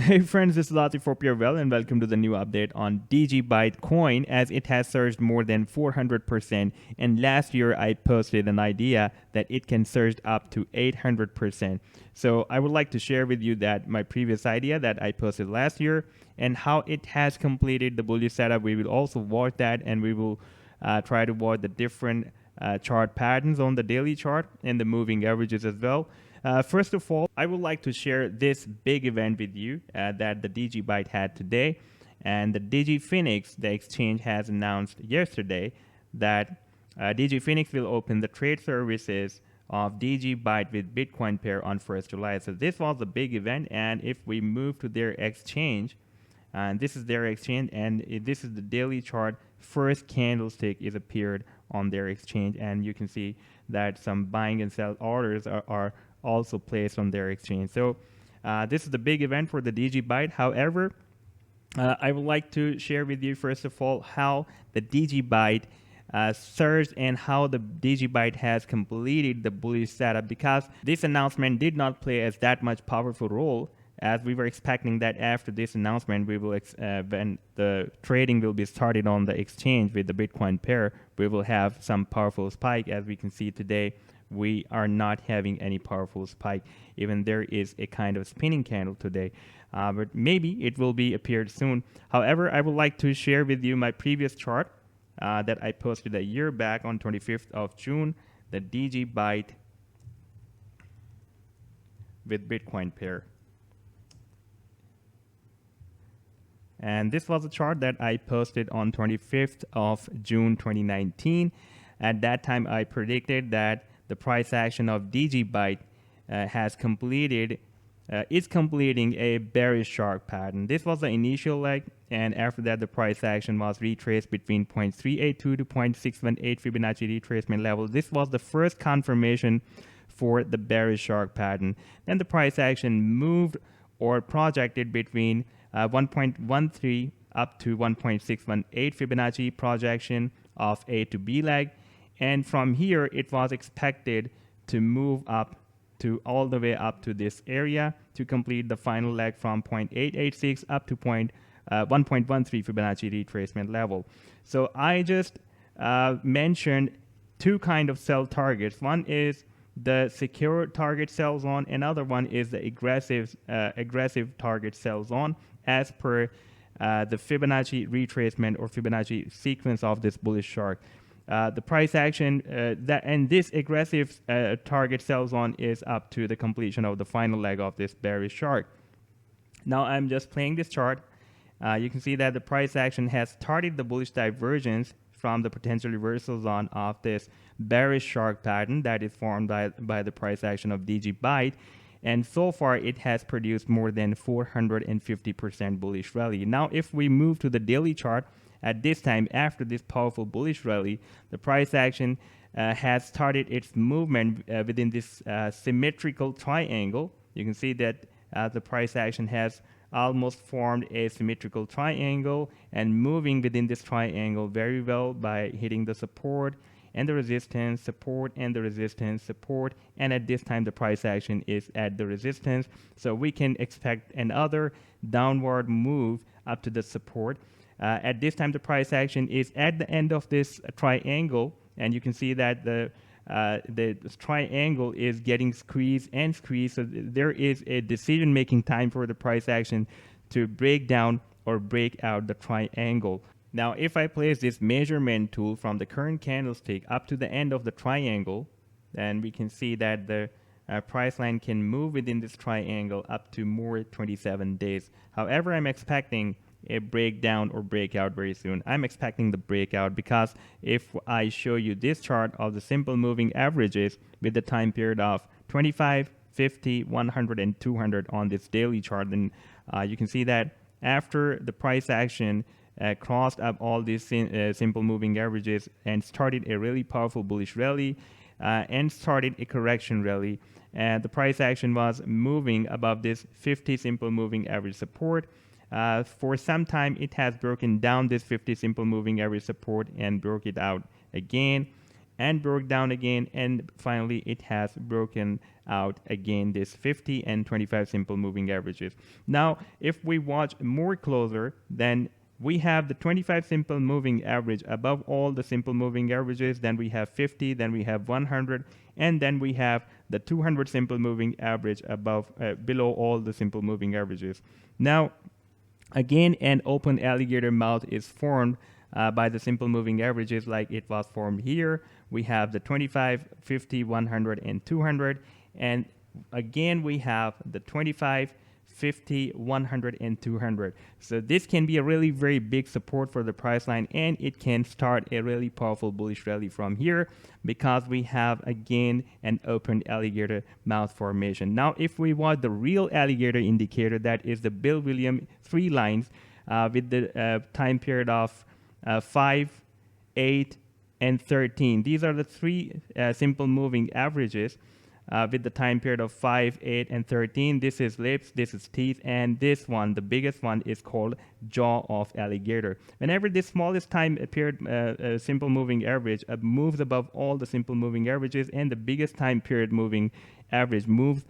Hey friends, this is Latif. Hope you're well and welcome to the new update on Digibyte coin as it has surged more than 400%, and last year I posted an idea that it can surge up to 800%. So I would like to share with you that my previous idea that I posted last year and how it has completed the bullish setup. We will also watch that, and we will try to watch the different chart patterns on the daily chart and the moving averages as well. First of all, I would like to share this big event with you that the Digibyte had today. And the Digifinex, the exchange, has announced yesterday that Digifinex will open the trade services of Digibyte with Bitcoin pair on 1st July. So this was a big event, and if we move to their exchange, and this is their exchange, and this is the daily chart, first candlestick is appeared on their exchange, and you can see that some buying and sell orders are also placed on their exchange. So this is the big event for the Digibyte. However, I would like to share with you first of all how the Digibyte surged and how the Digibyte has completed the bullish setup, because this announcement did not play as that much powerful role as we were expecting that after this announcement, we will when the trading will be started on the exchange with the Bitcoin pair, we will have some powerful spike. As we can see today, we are not having any powerful spike. Even there is a kind of spinning candle today, but maybe it will be appeared soon. However, I would like to share with you my previous chart that I posted a year back on 25th of June, the Digibyte with Bitcoin pair. And this was a chart that I posted on 25th of June 2019. At that time, I predicted that the price action of Digibyte is completing a bearish shark pattern. This was the initial leg, and after that, the price action was retraced between 0.382 to 0.618 Fibonacci retracement level. This was the first confirmation for the bearish shark pattern. Then the price action moved or projected between 1.13 up to 1.618 Fibonacci projection of A to B leg, and from here it was expected to move up to all the way up to this area to complete the final leg from 0.886 up to 1.13 Fibonacci retracement level. So I just mentioned two kind of sell targets. One is the secure target sell zone, another one is the aggressive target sell zone as per the Fibonacci retracement or Fibonacci sequence of this bullish shark. The price action and this aggressive target sell zone is up to the completion of the final leg of this bearish shark. Now I'm just playing this chart. You can see that the price action has started the bullish divergence from the potential reversal zone of this bearish shark pattern that is formed by the price action of Digibyte. And so far, it has produced more than 450% bullish rally. Now, if we move to the daily chart, at this time, after this powerful bullish rally, the price action has started its movement within this symmetrical triangle. You can see that the price action has almost formed a symmetrical triangle and moving within this triangle very well by hitting the support and the resistance, support and the resistance, support, and at this time the price action is at the resistance. So we can expect another downward move up to the support. At this time the price action is at the end of this triangle, and you can see that the triangle is getting squeezed and squeezed. So there is a decision-making time for the price action to break down or break out the triangle. Now, if I place this measurement tool from the current candlestick up to the end of the triangle, then we can see that the price line can move within this triangle up to more 27 days. However, I'm expecting a breakdown or breakout very soon. I'm expecting the breakout because if I show you this chart of the simple moving averages with the time period of 25, 50, 100, and 200 on this daily chart, then you can see that after the price action crossed up all these simple moving averages and started a really powerful bullish rally and started a correction rally, and the price action was moving above this 50 simple moving average support. For some time, it has broken down this 50 simple moving average support and broke it out again. and broke down again, and finally it has broken out again this 50 and 25 simple moving averages. Now if we watch more closer, then we have the 25 simple moving average above all the simple moving averages, then we have 50, then we have 100, and then we have the 200 simple moving average below all the simple moving averages. Now again, an open alligator mouth is formed by the simple moving averages like it was formed here. We have the 25, 50, 100, and 200. And again, we have the 25, 50, 100, and 200. So this can be a really very big support for the price line, and it can start a really powerful bullish rally from here because we have again an open alligator mouth formation. Now if we watch the real alligator indicator, that is the Bill Williams 3 lines with the time period of 5, 8, and 13. These are the three simple moving averages with the time period of 5, 8, and 13. This is lips, this is teeth, and this one, the biggest one, is called jaw of alligator. Whenever this smallest time period simple moving average moves above all the simple moving averages, and the biggest time period moving average moves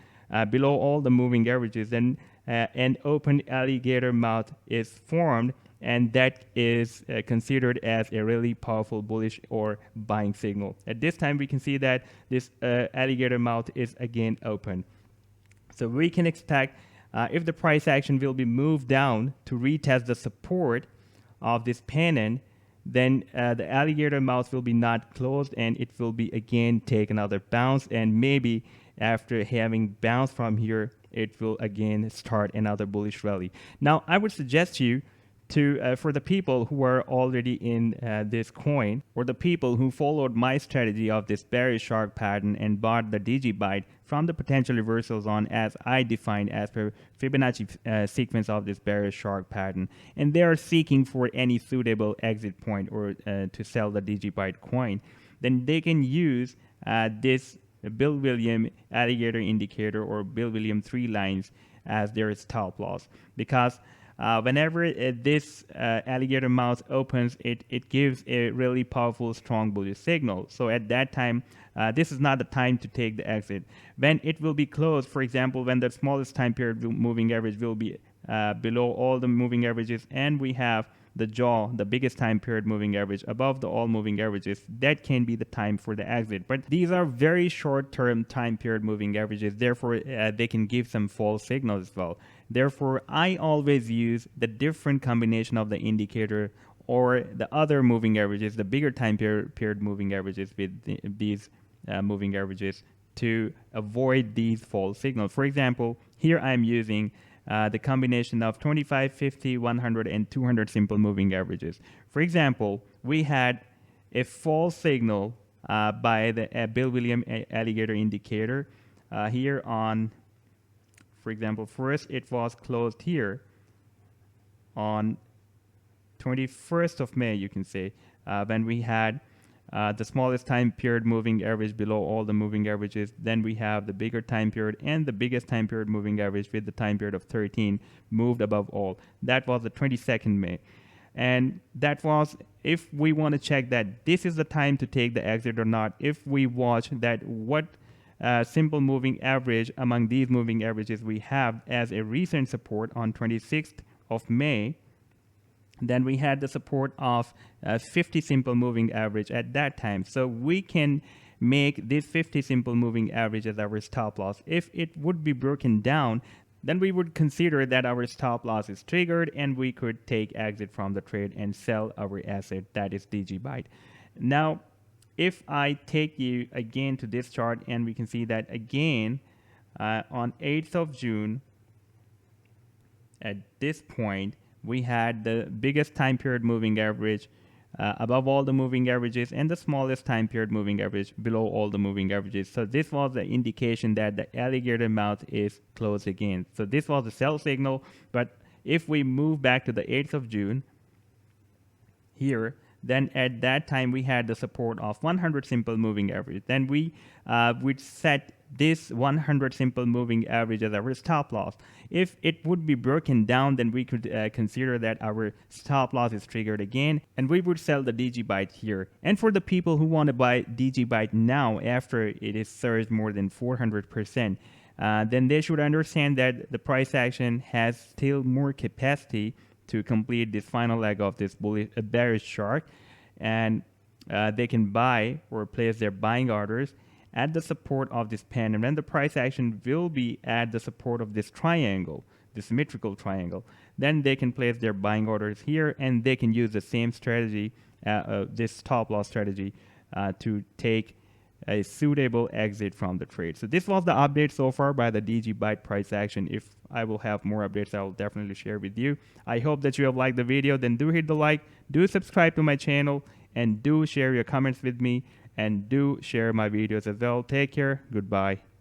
below all the moving averages, then an open alligator mouth is formed, and that is considered as a really powerful bullish or buying signal. At this time, we can see that this alligator mouth is again open. So we can expect if the price action will be moved down to retest the support of this pennant, then the alligator mouth will be not closed, and it will be again take another bounce, and maybe after having bounced from here, it will again start another bullish rally. Now, I would suggest you for the people who are already in this coin, or the people who followed my strategy of this bearish shark pattern and bought the Digibyte from the potential reversal zone as I defined as per Fibonacci sequence of this bearish shark pattern, and they are seeking for any suitable exit point or to sell the Digibyte coin, then they can use this Bill Williams alligator indicator or Bill Williams 3 lines as their stop loss, because whenever this alligator mouth opens, it gives a really powerful, strong bullish signal. So at that time, this is not the time to take the exit. When it will be closed, for example, when the smallest time period moving average will be below all the moving averages, and we have the jaw, the biggest time period moving average, above the all moving averages, that can be the time for the exit. But these are very short-term time period moving averages, therefore they can give some false signals as well. Therefore, I always use the different combination of the indicator or the other moving averages, the bigger time period moving averages with these moving averages to avoid these false signals. For example, here I'm using the combination of 25, 50, 100, and 200 simple moving averages. For example, we had a false signal by the Bill Williams alligator indicator here on, for example, first it was closed here on 21st of May, you can say, when we had the smallest time period moving average below all the moving averages. Then we have the bigger time period and the biggest time period moving average with the time period of 13 moved above all. That was the 22nd May. And that was, if we want to check that this is the time to take the exit or not, if we watch that what simple moving average among these moving averages we have as a recent support on 26th of May, then we had the support of 50 simple moving average at that time. So we can make this 50 simple moving average as our stop loss. If it would be broken down, then we would consider that our stop loss is triggered and we could take exit from the trade and sell our asset, that is Digibyte. Now, if I take you again to this chart, and we can see that again on 8th of June, at this point, we had the biggest time period moving average above all the moving averages and the smallest time period moving average below all the moving averages. So this was the indication that the alligator mouth is closed again. So this was the sell signal. But if we move back to the 8th of June, here, then at that time we had the support of 100 simple moving average. Then we would set this 100 simple moving average as our stop loss. If it would be broken down, then we could consider that our stop loss is triggered again, and we would sell the Digibyte here. And for the people who want to buy Digibyte now after it is surged more than 400%, then they should understand that the price action has still more capacity to complete this final leg of this bearish chart, and they can buy or place their buying orders at the support of this pen, and then the price action will be at the support of this triangle, this symmetrical triangle. Then they can place their buying orders here, and they can use the same strategy, this stop loss strategy, to take a suitable exit from the trade. So this was the update so far by the Digibyte price action. If I will have more updates, I will definitely share with you. I hope that you have liked the video. Then do hit the like, do subscribe to my channel, and do share your comments with me, and do share my videos as well. Take care. Goodbye.